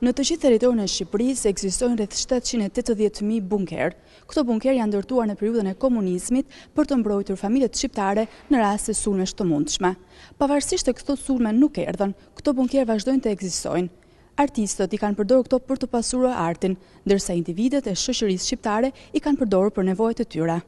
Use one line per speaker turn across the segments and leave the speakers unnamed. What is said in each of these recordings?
Në të gjithë territorin e Shqipërisë ekzistojnë rreth 780.000 bunker. Këto bunker janë ndërtuar në periudhën e komunizmit për të mbrojtur familjet shqiptare në rast të sulmesh të mundshme. Pavarësisht se këto sulme nuk erdhën, këto bunker vazhdojnë të ekzistojnë. Artistët i kanë përdorur këto për të pasuruar artin, ndërsa individët e shoqërisë shqiptare i kanë përdorur për nevojat e tyre.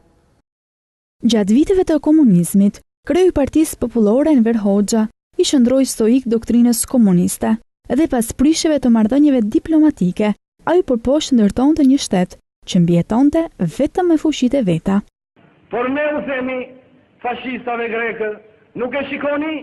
Gjatë viteve të komunizmit, kreu i Partisë Popullore Enver Hoxha i shndroi stoik doktrinës komuniste dhe pas prishjeve të marrëdhënieve diplomatike, ai përpoq ndërtonte një shtet që mbijetonte vetëm me fuqitë e veta.
Por ne u themi fashistave grekë, nuk e shikoni,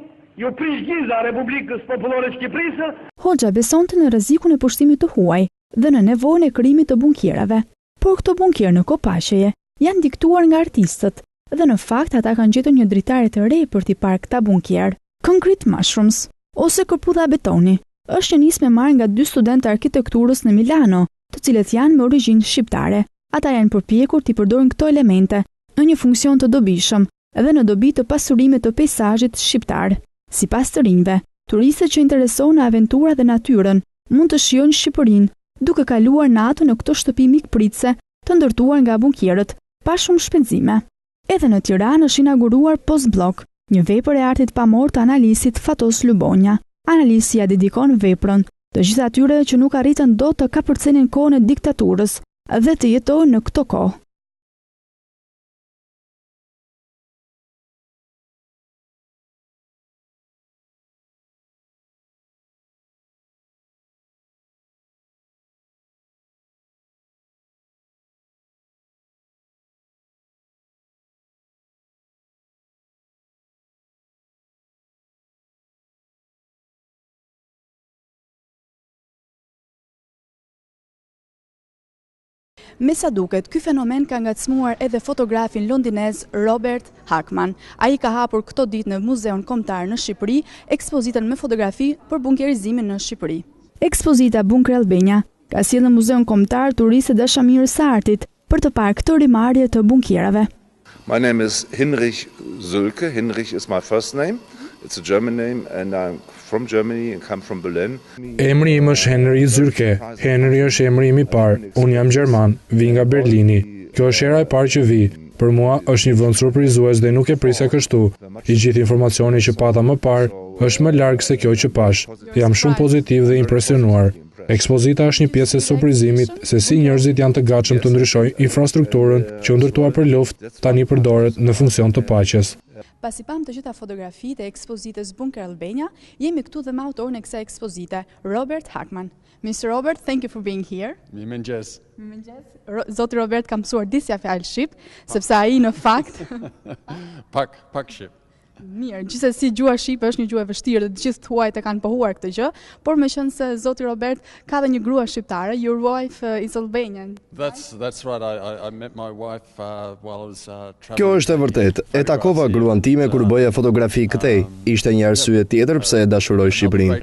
ju prish giza Republikës Popullore Shqipërisë.
Hoxha besonte në rrezikun e pushtimit të huaj dhe në nevojën e krijimit të bunkierave, por këto bunkier në kopashjeje janë diktuar nga artistët dhe në fakt ata kanë gjetur një dritare të re për t'i parë këta bunkier. Concrete Mushrooms ose kërpudha betoni është një nismë e marrë nga 2 studentë arkitekturës në Milano, të cilët janë me origjinë shqiptare. Ata janë përpjekur t'i përdorin këto elemente në një funksion të dobishëm dhe në dobi të pasurimit të peizazhit shqiptar. Sipas të rinjve, turistët që interesohen në aventura dhe natyrën mund të shijojnë Shqipërinë duke kaluar natën në këto shtëpi mikpritëse të ndërtuar nga bunkierët pa shumë shpenzime. Edhe në Tiranë është inauguruar Postblok, një vepër e artit pamor të analistit Fatos Lubonja. Analisi ja dedikon veprën të gjithë atyre që nuk arritën dot të kapërcenin kohën e diktaturës dhe të jetojnë në këto kohë.
Me sa duket, ky fenomen ka ngacmuar edhe fotografin londinez Robert Hackman. Ai ka hapur këto ditë në Muzeun Kombëtar në Shqipëri ekspozitën me fotografi për bunkerizimin në Shqipëri.
Ekspozita Bunker Albania ka sjellë në Muzeun Kombëtar turistë dashamirës së artit për të parë këtë rimarrje të bunkierave.
My name is Hinrich Sülke. Hinrich is my first name. It's a German name and I'm from Germany and come from Berlin.
Emri im është Henry Sülke. Henry është emri im i parë. Unë jam gjerman, vi nga Berlini. Kjo është era e parë që vi. Për mua është një vend surprizues dhe nuk e prisja kështu. I gjithë informacioni që pata më parë është më larg se kjo që pash. Jam shumë pozitiv dhe impresionuar. Ekspozita është një pjesë e surprizimit se si njerëzit janë të gatshëm të ndryshojnë infrastrukturën që u ndërtuar për luftë tani përdoret në funksion të paqes.
Pasi pam të gjitha fotografitë e ekspozitës Bunker Albania, jemi këtu dhe me autorin e kësaj ekspozite, Robert Hackman. Mr. Robert, thank you for being here.
Mirëmëngjes.
Zoti Robert ka mësuar disa fjalë shqip, sepse ai në fakt
pak shqip.
Mirë, gjithsesi gjua shqipe është një gjuhë e vështirë dhe të gjithë huajt e kanë pohuar këtë gjë, por meqense zoti Robert ka dhe një grua shqiptare, your wife is Albanian.
That's right. I met my wife while I was traveling.
Kjo është e vërtetë. E takova gruan time kur bëja fotografi këtej. Ishte një arsye tjetër pse e dashuroj Shqipërinë.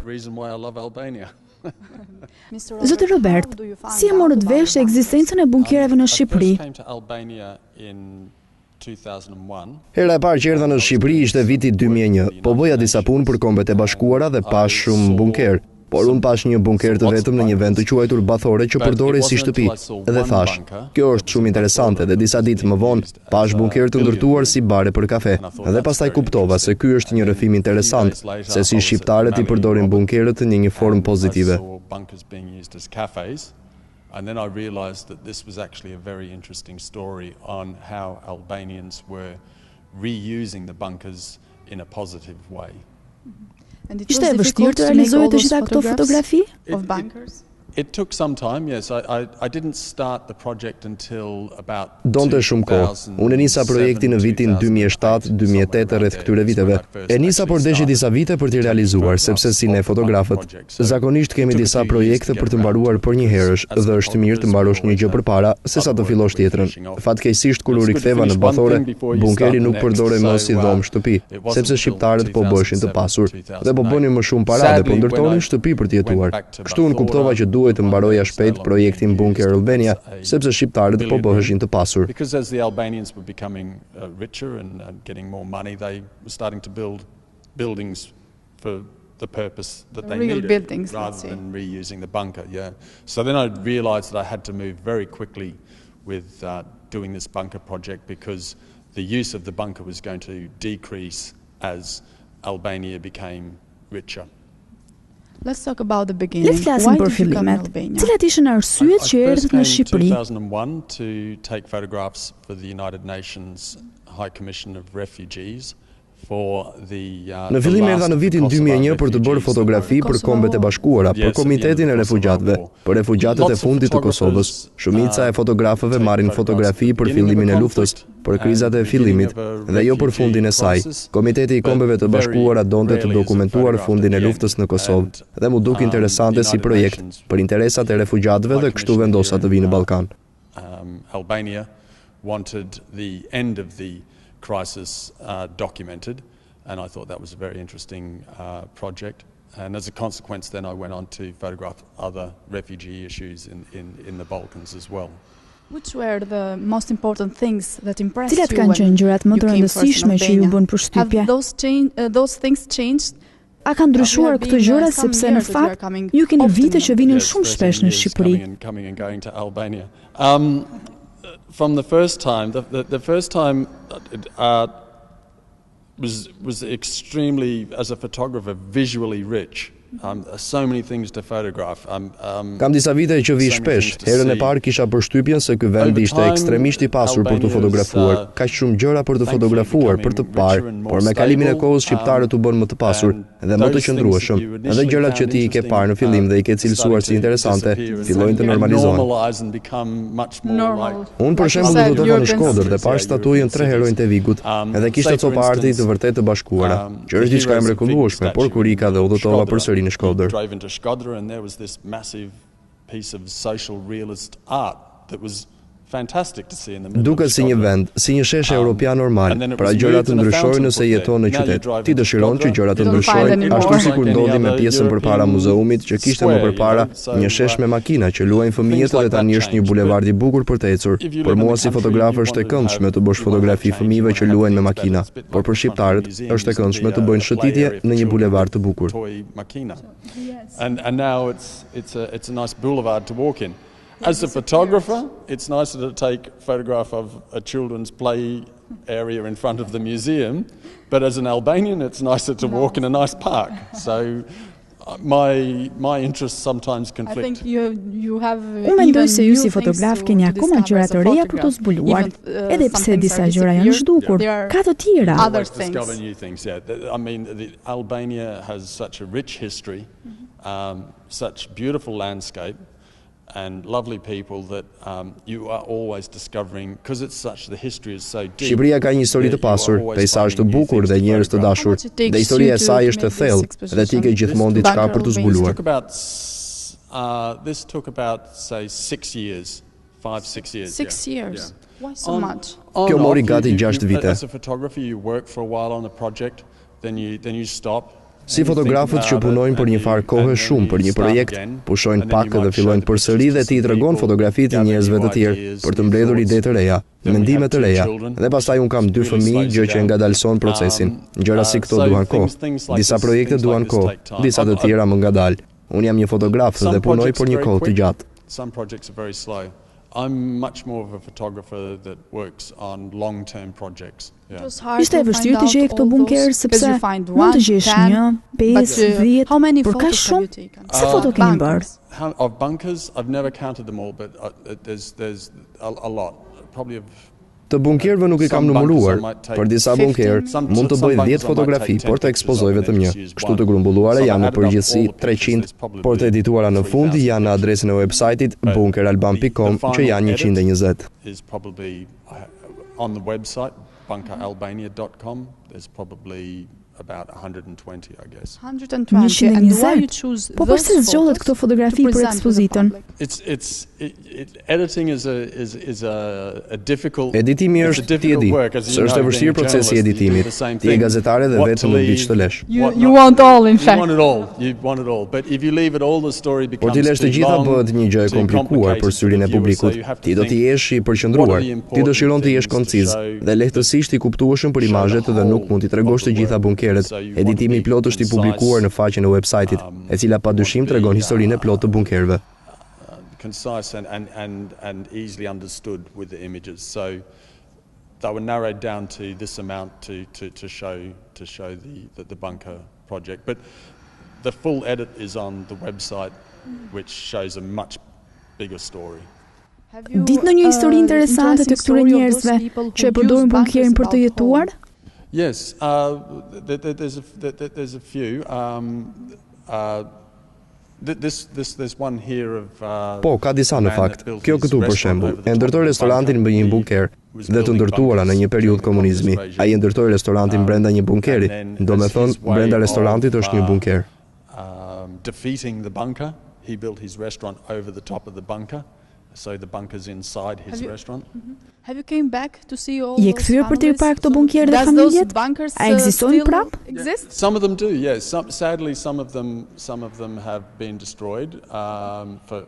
Zoti Robert, si e morët vesh ekzistencën e bunkierave në Shqipëri?
Hera e parë që erdha në Shqipëri ishte viti 2001, po bëja disa punë për Kombet e Bashkuara dhe pash shumë bunker, por unë pash një bunker të vetëm në një vend të quajtur Bathore që përdorej si shtëpi. Dhe thash, kjo është shumë interesante dhe disa ditë më vonë pash bunker të ndërtuar si bare për kafe. Dhe pastaj kuptova se ky është një rrëfim interesant, se si shqiptarët i përdorin bunkerët në një formë pozitive.
And then I realized that this was actually a very interesting story on how Albanians were reusing the bunkers in a positive way.
Ishte e vështirë të realizohet të gjitha këto fotografi?
Of bunkers?
It took some time, yes. I didn't start the project until about
Donte shumë kohë. Unë nisa projektin në vitin 2007-2008 rreth këtyre viteve. E nisa por deshi disa vite për t'i realizuar, sepse si ne fotografët, zakonisht kemi disa projekte për të mbaruar për një herësh dhe është mirë të mbarosh një gjë përpara sesa të fillosh tjetrën. Fatkeqësisht kur u riktheva në Bathore, bunkeri nuk përdorej më si dhomë shtëpi, sepse shqiptarët po bëshin të pasur dhe po bënin më shumë para dhe po ndërtonin shtëpi për të jetuar. Kështu unë kuptova që duhet të mbaroja shpejt projektin Bunker Albania, sepse shqiptarët po bëheshin të pasur.
Because as the Albanians were becoming richer and getting more money, they were starting to build buildings for the purpose that they
Real
needed,
buildings,
rather
let's say.
than reusing the bunker. Yeah. So then I realised that I had to move very quickly with doing this bunker project, because the use of the bunker was going to decrease as Albania became richer.
Let's talk about the beginning.
Le të flasim për fillimet. Cilat ishin arsyet që erdhët në Shqipëri?
I first came in 2001 to take photographs for the United Nations High Commission of Refugees.
Në fillim erdha në vitin 2001 për të bërë fotografi për Kombet e Bashkuara, për Komitetin e Refugjatëve, për refugjatët e fundit të Kosovës. Shumica e fotografëve marrin fotografi për fillimin e luftës, për krizat e fillimit, dhe jo për fundin e saj. Komiteti i Kombeve të Bashkuara donte të dokumentuar fundin e luftës në Kosovë, dhe mu duk interesante si projekt për interesat e refugjatëve dhe kështu vendosa të vinë në Ballkan.
Albania wanted the end of the crisis documented, and I thought that was a very interesting project. And as a consequence, then I went on to photograph other refugee issues in the Balkans as well.
Which were the most important things that impressed
Cilat
you
kanë qenë
when
gjërat më
you
të
came first in
rëndësishme që ju
Albania?
bën përshtypje?
Have those things changed?
A kanë ndryshuar këto gjëra sepse në fakt ju keni vite që vini shumë shpesh në Shqipëri?
Coming and going to Albania. From the first time, the first time was extremely, as a photographer, visually rich. So many things to photograph.
Kam disa vite që vi shpesh. Herën e parë kisha përshtypjen se ky vend ishte ekstremisht i pasur për të fotografuar. Kaq shumë gjëra për të fotografuar, për të parë, por me kalimin e kohës shqiptarët u bën më të pasur dhe më të qëndrueshëm. Edhe gjërat që ti i ke parë në fillim dhe i ke cilësuar si interesante, fillojnë të normalizohen. Unë për shembull do të në Shkodër dhe parë statujën 3 herojnë të Vigut, edhe kishte copa arti të vërtet të bashkuara, që është diçka e mrekullueshme, por kur ika dhe udhëtova përsëri në Shkodër.
Drove into Shkodër and there was this massive piece of social realist art that was fantastic to see in the middle.
Duket si një vend, si një sheshe europian normal, pra gjërat të ndryshojnë nëse jeton në qytet. Ti dëshiron që gjërat të ndryshojnë, ashtu sikur ndodhi me pjesën përpara muzeumit që kishte më përpara një shesh me makina që luajnë fëmijët dhe tani është një bulevard i bukur për të ecur. Për mua si fotograf është e këndshme të bësh fotografi fëmijëve që luajnë me makina, por për shqiptarët është e këndshme të bëjnë shëtitje në një bulevard të bukur.
And now it's a nice boulevard to walk in. As a photographer, it's nicer to take a photograph of a children's play area in front of the museum, but as an Albanian, it's nicer to walk in a nice park. So my interests sometimes conflict.
I think you have
Unë mendoj se ju si fotograf keni akoma gjëra të reja për të zbuluar, edhe pse disa gjëra janë zhdukur, ka të tjera.
Discover new things, yeah. I mean, Albania has such a rich history, such beautiful landscape, and lovely people that you are always discovering, because it's such, the history is so deep.
Shqipëria ka një histori të pasur, peisazh të bukur dhe njerëz të dashur. Dhe historia e saj është e thellë dhe ti ke gjithmonë diçka për të zbuluar.
This took about say 6 years. 5-6 years.
6 years. Why so much?
Kjo mori gati 6 vite.
As a photographer, you work for a while on a project, then you stop.
Si fotografët që punojnë për një farë kohë shumë për një projekt, pushojnë pak dhe fillojnë përsëri dhe ti i tregon fotografitë e njerëzve të tjerë për të mbledhur ide të reja, mendime të reja. Dhe pastaj un kam 2 fëmijë, gjë që ngadalson procesin. Gjëra si këto duan kohë. Disa projekte duan kohë, disa të tjera më ngadalë. Un jam një fotograf dhe punoj për një kohë të gjatë.
Some projects are very slow. I'm much more of a photographer that works on long-term projects. Yeah.
Ishte e vështirë të gjej këto bunkerë sepse mund të gjesh 1, 5, 10, por ka shumë. Sa foto keni bërë?
Of bunkers, I've never counted them all, but there's a lot. Probably of
Të bunkerëve nuk i kam numëruar. Për disa bunkerë mund të bëj 10 fotografi, por të ekspozoj vetëm një. Kështu të grumbulluara janë në përgjithësi 300, por të edituara në fund janë në adresën e website-it bunkeralban.com që janë 120.
is probably on the website bunkeralbania.com. There's probably about 120, I guess.
120. And why you choose
Po përse zgjodhet këto fotografi për ekspozitën?
Editing is a difficult.
Editimi është ti e di. Është e vështirë procesi i editimit. Ti je gazetare dhe vetëm në biç të lesh.
You want all, in fact.
You want it all. But if you leave it all, the story becomes
Por ti lesh të gjitha bëhet një gjë e komplikuar për syrin e publikut. Ti do të jesh i përqendruar. Ti dëshiron të jesh konciz dhe lehtësisht i kuptueshëm për imazhet dhe nuk mund t'i tregosh të gjitha bunkerët. bunkerët. Editimi i plotë është i publikuar në faqen e website-it, e cila padyshim tregon historinë e plotë të bunkerëve.
Concise and easily understood with the images. So they were narrowed down to this amount to show the bunker project. But the full edit is on the website, which shows a much bigger story.
Ditë në një histori interesante të këtyre njerëzve që e përdorin bunkerin për të jetuar?
Yes, there's a few. There's one here of
Po, ka disa në fakt. Kjo këtu për shembull, e ndërtoi restorantin mbi një bunker dhe të ndërtuara në një periudhë komunizmi. Ai e ndërtoi restorantin brenda një bunkeri, domethënë brenda restorantit është një bunker.
Defeating the bunker, he built his restaurant over the top of the bunker. So the bunker's inside his restaurant.
Have you came back to see all
Je kthyer për të parë këto bunkere dhe familjet? A ekzistojnë prap?
Some of them do, yes. Sadly, some of them have been destroyed for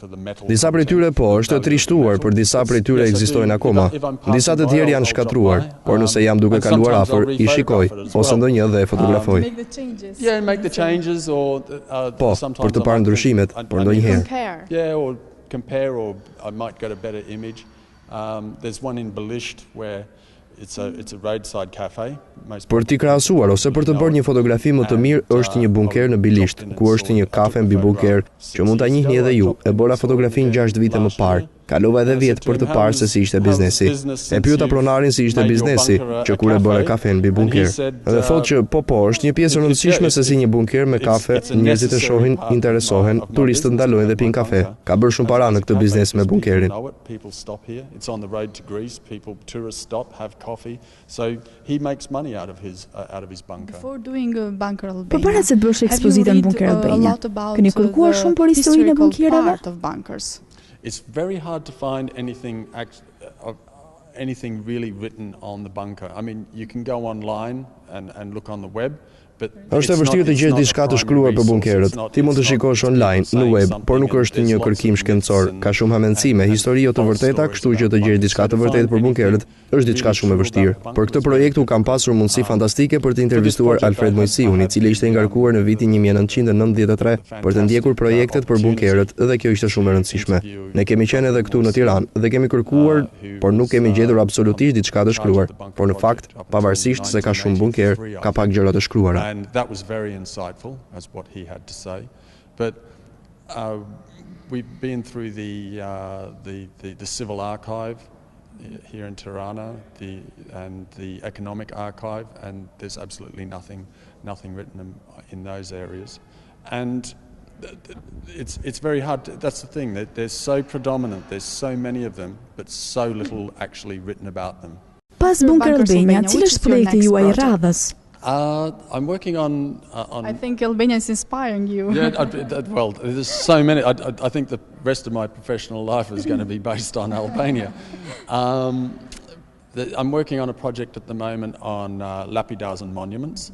the metal.
Disa prej tyre po, është e trishtuar, por disa prej tyre ekzistojnë akoma. Disa të tjerë janë shkatruar, por nëse jam duke kaluar afër, i shikoj ose ndonjë dhe e fotografoj.
Yeah, make the changes or
Po, për të parë ndryshimet, por ndonjëherë.
Yeah, or compare, or I might get a better image. There's one in Belisht where it's a roadside cafe.
Për t'i krahasuar ose për të bërë një fotografi më të mirë është një bunker në Bilisht, ku është një kafe mbi bunker, që mund ta njihni edhe ju. E bëra fotografinë 6 vite më parë. Kalova edhe vjet për të parë se si ishte biznesi. E pyeta pronarin si ishte biznesi, që kur e bëre kafen mbi bunker. Dhe thotë që po, është një pjesë e rëndësishme se si një bunker me kafe, njerëzit e shohin, interesohen, turistët ndalojnë dhe pinë kafe. Ka bërë shumë para në këtë biznes me bunkerin.
Përpara se të bësh ekspozitën Bunker Albania, keni kërkuar shumë për historinë e bunkerave?
It's very hard to find anything really written on the bunker. I mean, you can go online and look on the web.
Është e vështirë të gjesh diçka të shkruar për bunkerët. Ti mund të shikosh online, në web, por nuk është një kërkim shkencor. Ka shumë hamendësime, histori jo të vërteta, kështu që të gjesh diçka të vërtetë për bunkerët është diçka shumë e vështirë. Për këtë projekt u kam pasur mundësi fantastike për të intervistuar Alfred Mojsiun, i cili ishte ngarkuar në vitin 1993 për të ndjekur projektet për bunkerët, dhe kjo ishte shumë e rëndësishme. Ne kemi qenë edhe këtu në Tiranë dhe kemi kërkuar, por nuk kemi gjetur absolutisht diçka të shkruar. Por në fakt, pavarësisht se ka shumë bunker, ka pak gjëra të shkruara.
And that was very insightful, as what he had to say. But we've been through the civil archive here in Tirana, and the economic archive, and there's absolutely nothing written in those areas. And it's very hard. That's the thing. That they're so predominant. There's so many of them, but so little actually written about them.
Pas Bunker Albania, cili është projekti juaj i radhës?
I'm working on
I think Albania is inspiring you.
Yeah, well, there's so many. I think the rest of my professional life is going to be based on Albania. I'm working on a project at the moment on lapidars and monuments.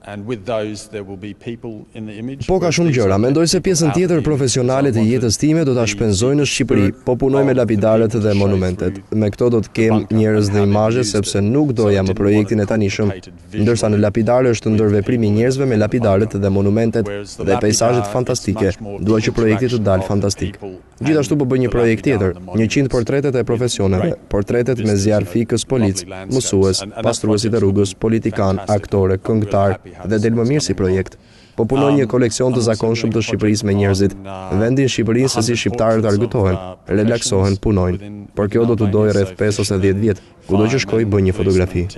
And with those there will be people in the image.
Po ka shumë gjëra. Mendoj se pjesën tjetër profesionale të jetës time do ta shpenzoj në Shqipëri. Po punoj me lapidarët dhe monumentet. Me këto do të kem njerëz dhe imazhe, sepse nuk doja më projektin e tanishëm. Ndërsa në lapidare është ndër veprimi i njerëzve me lapidarët dhe monumentet dhe peizazhet fantastike. Dua që projekti të dalë fantastik. Gjithashtu po bëj një projekt tjetër, 100 portretet e profesioneve, portretet me zjarr fikës, polic, mësues, pastruesit e rrugës, politikan, aktore, këngëtar, dhe del më mirë si projekt. Po punoj një koleksion të zakonshëm të Shqipërisë me njerëzit. Vendin Shqipërinë se si shqiptarët argëtohen, relaksohen, punojnë. Por kjo do të dojë rreth 5 ose 10 vjet. Kudo që shkoj bëj një fotografi.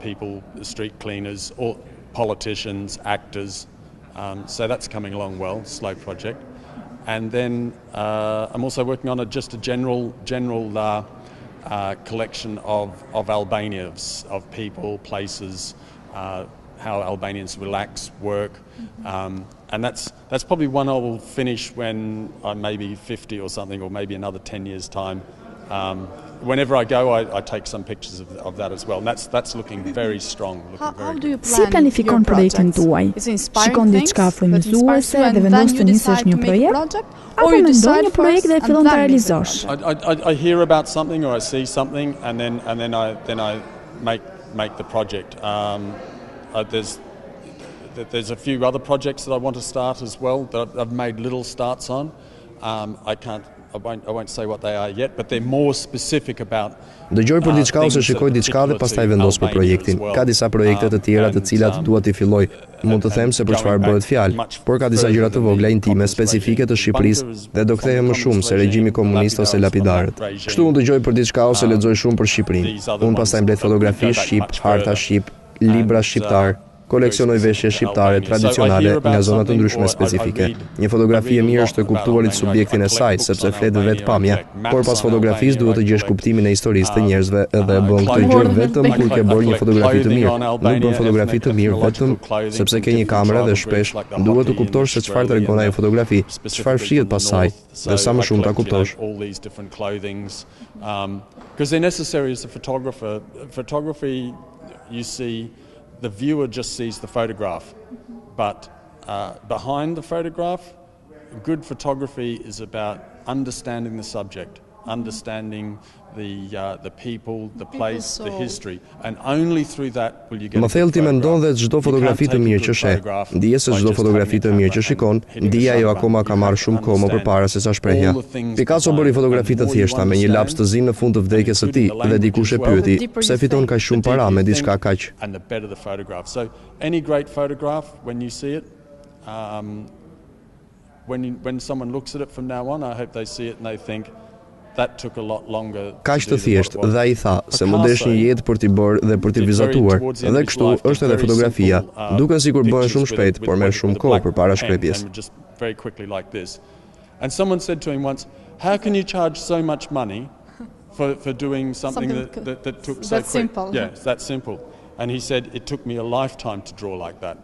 People, street cleaners, or politicians, actors. So that's coming along well, slow project. And then I'm also working on just a general collection of Albania, of people, places, how Albanians relax, work, and that's probably one I will finish when I'm maybe 50 or something, or maybe another 10 years' time. whenever I go, I take some pictures of that as well. And that's looking very strong.
Si planifikon projektin tuaj? Shikon diçka frymëzuese dhe vendos të nisësh një projekt? Apo mendon një projekt dhe fillon ta realizosh?
I hear about something or I see something, and then I make the project. There's a few other projects that I want to start as well that I've made little starts on. I won't say what they are yet, but they're more specific about.
Dëgjoj për diçka ose shikoj diçka dhe pastaj vendos për projektin. Ka disa projekte të tjera të cilat dua t'i filloj. Mund të them se për çfarë bëhet fjalë, por ka disa gjëra të vogla intime specifike të Shqipërisë dhe do kthehem më shumë se regjimi komunist ose lapidarët. Kështu unë dëgjoj për diçka ose lexoj shumë për Shqipërinë. Unë pastaj mbledh fotografi shqip, harta shqip, libra shqiptar. Koleksionoj veshje shqiptare tradicionale nga zona të ndryshme specifike. Një fotografi e mirë është të kuptuarit subjektin e saj, sepse flet vetë pamja, por pas fotografisë duhet të gjesh kuptimin e historisë të njerëzve dhe bën këtë gjë vetëm kur ke bërë një fotografi të mirë. Nuk bën fotografi të mirë vetëm sepse ke një kamerë dhe shpesh duhet të kuptosh se çfarë tregon ajo fotografi, çfarë fshihet pas saj, dhe sa më shumë ta kuptosh.
Because they're necessary as a photographer. Photography, you see, the viewer just sees the photograph, but behind the photograph, good photography is about understanding the subject, understanding the people, the place, the history, and only through that will you get.
Më thellë ti mendon se çdo fotografi të mirë që sheh, ndije se çdo fotografi të mirë që shikon, ndija ajo akoma ka marrë shumë kohë më përpara se sa shprehja. Picasso bëri fotografi të thjeshta me një laps të zi në fund të vdekjes së tij dhe dikush e pyeti, pse fiton kaq shumë para me diçka kaq.
And the better the photograph. So any great photograph, when you see it, when someone looks at it from now on, I hope they see it and they think, that took a lot longer.
Kaq të thjeshtë dhe ai tha se më desh një jetë për t'i bërë dhe për t'i vizatuar. Dhe kështu është edhe fotografia. Duken sikur bëhen shumë shpejt, por merr shumë kohë përpara shkrepjes.
Very quickly like this. And someone said to him once, "How can you charge so much money for doing something that took so quick?"
Simple.
Yeah, it's that simple. And he said, "It took me a lifetime to draw like that."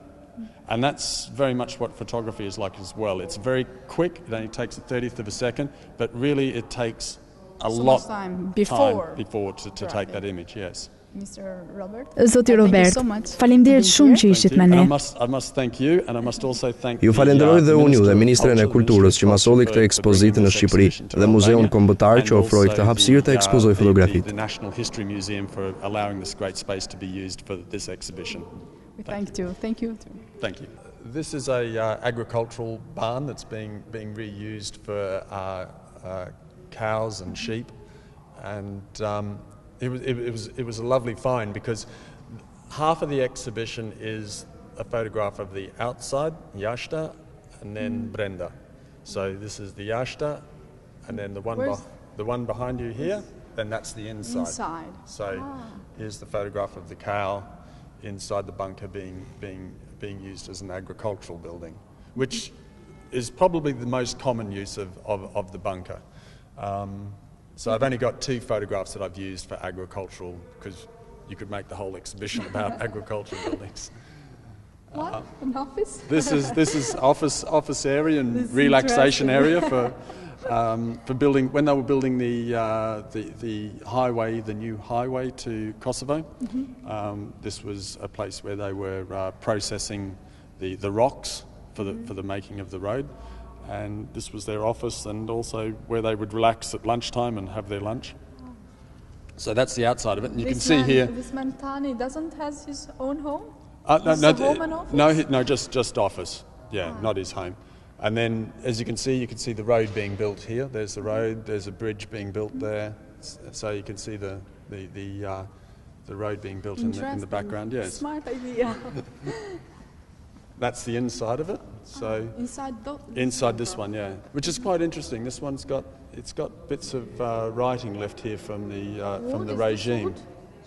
And that's very much what photography is like as well. It's very quick, it only takes a 30th of a second, but really it takes a lot of time before to take that image, yes.
Mr. Robert.
Zoti Robert, faleminderit shumë që ishit me ne.
I must thank you, and I must also thank
Ju falenderoj dhe unë ju dhe Ministren e Kulturës që ma solli këtë ekspozitë në Shqipëri dhe Muzeun Kombëtar që ofroi këtë hapësirë të ekspozoj fotografitë.
The National History Museum for allowing this great space to be used for this exhibition.
Thank you. Thank you.
Thank you. This is a agricultural barn that's being reused for cows and sheep, and it was a lovely find because half of the exhibition is a photograph of the outside, Yashta, and then Brenda. So this is the Yashta, and then the one behind you here, then that's the inside. So here's the photograph of the cow inside the bunker being used as an agricultural building, which is probably the most common use of the bunker. So I've only got 2 photographs that I've used for agricultural, because you could make the whole exhibition about agricultural buildings.
What? An office?
This is office area and relaxation area for building, when they were building the highway, the new highway to Kosovo. This was a place where they were processing the rocks for the making of the road, and this was their office, and also where they would relax at lunchtime and have their lunch. So that's the outside of it, and you can see here.
This man Tani doesn't have his own home.
No, just office. Yeah, not his home. And then, as you can see the road being built here. There's the road. There's a bridge being built there. So you can see the road being built in the background. Yes.
Smart idea.
That's the inside of it. So inside this one, yeah, which is quite interesting. This one's got bits of writing left here from the regime.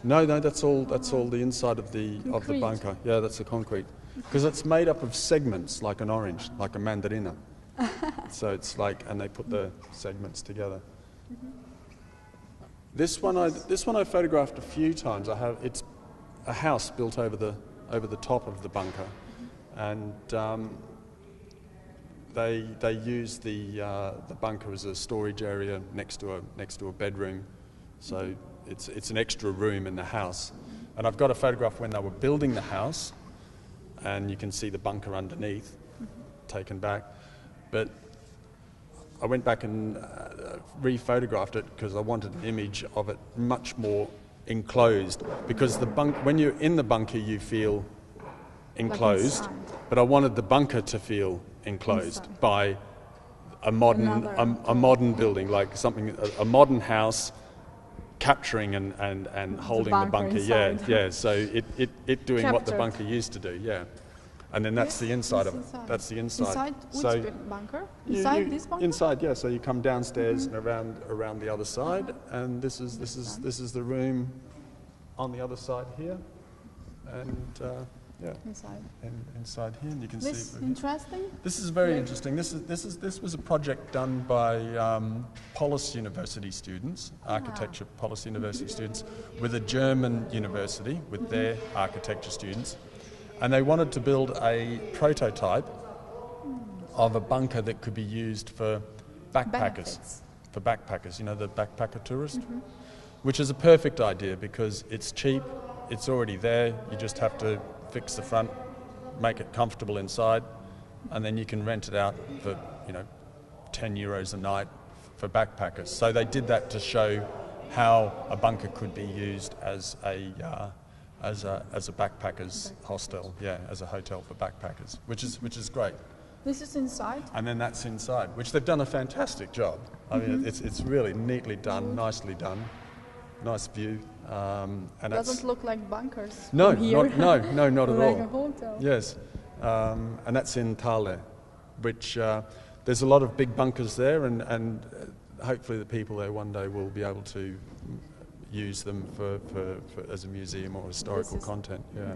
No, that's all the inside of the bunker. Yeah, that's the concrete. Because it's made up of segments, like an orange, like a mandarina. So it's like, and they put the segments together. This one I photographed a few times. It's a house built over the top of the bunker, and they use the bunker as a storage area next to a bedroom, So it's an extra room in the house. And I've got a photograph when they were building the house, and you can see the bunker underneath, taken back. But I went back and re-photographed it because I wanted an image of it much more enclosed. Because when you're in the bunker, you feel enclosed, but I wanted the bunker to feel enclosed by a modern building, like a modern house capturing and holding the bunker. Yeah. So it doing
Captured.
what the bunker used to do. Yeah. And then that's the inside of it. That's the inside.
Inside which bunker? Inside this bunker?
Inside, yeah. So you come downstairs and around the other side, and this is the room on the other side here, and
Inside.
and inside here, and you can
This
see.
interesting.
This is very interesting. This was a project done by Polis University students, architecture Polis University students, with a German university with their architecture students. And they wanted to build a prototype of a bunker that could be used for backpackers. For backpackers, the backpacker tourist, which is a perfect idea because it's cheap, it's already there, you just have to fix the front, make it comfortable inside, and then you can rent it out for, 10 euros a night for backpackers. So they did that to show how a bunker could be used as a backpackers hostel, as a hotel for backpackers, which is great.
This is inside.
And then that's inside, which they've done a fantastic job. I mean, it's really neatly done, nicely done, nice view. And
Doesn't look like bunkers.
No,
from here.
not at all.
Like a hotel.
Yes, and that's in Thale, which there's a lot of big bunkers there, and hopefully the people there one day will be able to use them for as a museum or historical content. Yeah.